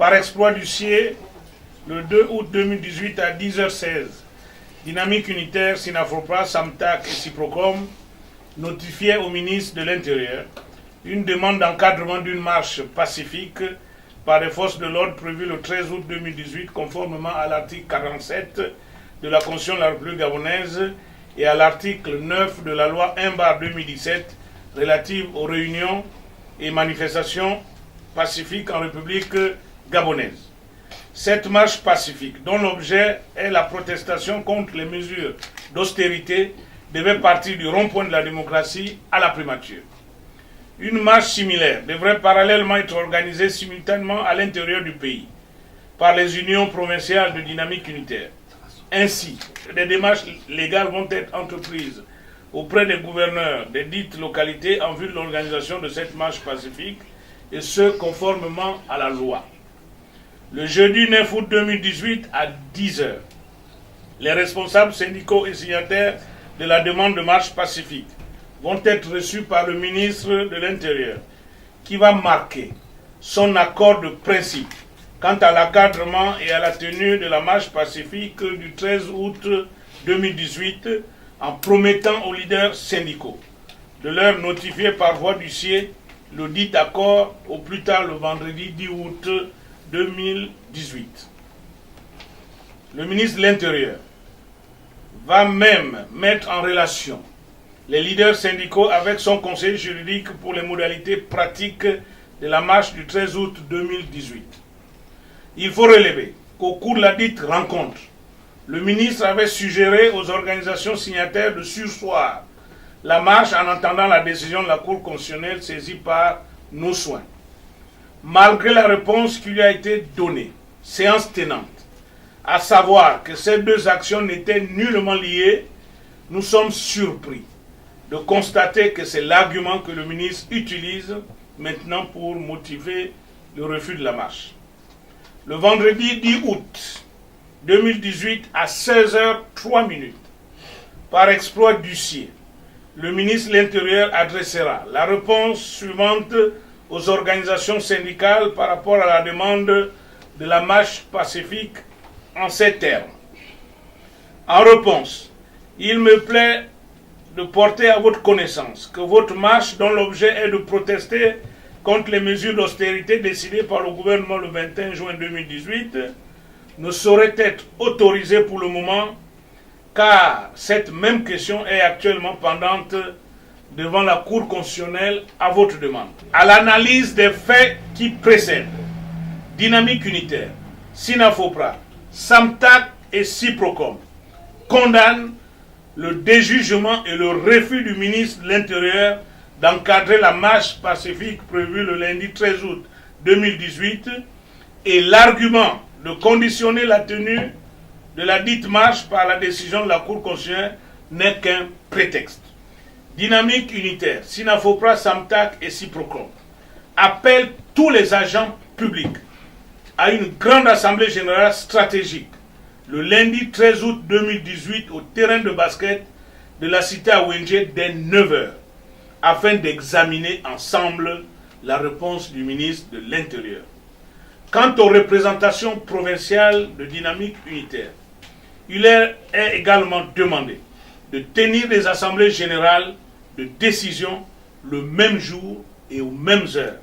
Par exploit du CIE, le 2 août 2018 à 10h16, Dynamique Unitaire, Sinafopra, Samtak et Ciprocom notifiaient au ministre de l'Intérieur une demande d'encadrement d'une marche pacifique par les forces de l'ordre prévue le 13 août 2018 conformément à l'article 47 de la Constitution de la République gabonaise et à l'article 9 de la loi 1/2017 relative aux réunions et manifestations pacifiques en République gabonaise. Cette marche pacifique, dont l'objet est la protestation contre les mesures d'austérité, devait partir du rond-point de la démocratie à la primature. Une marche similaire devrait parallèlement être organisée simultanément à l'intérieur du pays par les unions provinciales de dynamique unitaire. Ainsi, des démarches légales vont être entreprises auprès des gouverneurs des dites localités en vue de l'organisation de cette marche pacifique, et ce, conformément à la loi. Le jeudi 9 août 2018 à 10h, les responsables syndicaux et signataires de la demande de marche pacifique vont être reçus par le ministre de l'Intérieur, qui va marquer son accord de principe quant à l'encadrement et à la tenue de la marche pacifique du 13 août 2018, en promettant aux leaders syndicaux de leur notifier par voie du CIE le dit accord au plus tard le vendredi 10 août 2018. Le ministre de l'Intérieur va même mettre en relation les leaders syndicaux avec son conseil juridique pour les modalités pratiques de la marche du 13 août 2018. Il faut relever qu'au cours de la dite rencontre, le ministre avait suggéré aux organisations signataires de surseoir la marche en attendant la décision de la Cour constitutionnelle saisie par nos soins. Malgré la réponse qui lui a été donnée, séance tenante, à savoir que ces deux actions n'étaient nullement liées, nous sommes surpris de constater que c'est l'argument que le ministre utilise maintenant pour motiver le refus de la marche. Le vendredi 10 août 2018 à 16h03, par exploit du CIE, le ministre de l'Intérieur adressera la réponse suivante aux organisations syndicales par rapport à la demande de la marche pacifique en ces termes. En réponse, il me plaît de porter à votre connaissance que votre marche, dont l'objet est de protester contre les mesures d'austérité décidées par le gouvernement le 21 juin 2018, ne saurait être autorisée pour le moment, car cette même question est actuellement pendante devant la Cour constitutionnelle à votre demande. À l'analyse des faits qui précèdent, Dynamique Unitaire, Sinafopra, Samtak et Ciprocom condamnent le déjugement et le refus du ministre de l'Intérieur d'encadrer la marche pacifique prévue le lundi 13 août 2018 et l'argument de conditionner la tenue de la dite marche par la décision de la Cour constitutionnelle n'est qu'un prétexte. Dynamique Unitaire, Sinafopra, Samtak et Ciprocom appellent tous les agents publics à une grande assemblée générale stratégique le lundi 13 août 2018 au terrain de basket de la cité à Wenje dès 9h afin d'examiner ensemble la réponse du ministre de l'Intérieur. Quant aux représentations provinciales de Dynamique Unitaire, il leur est également demandé de tenir des assemblées générales de décision le même jour et aux mêmes heures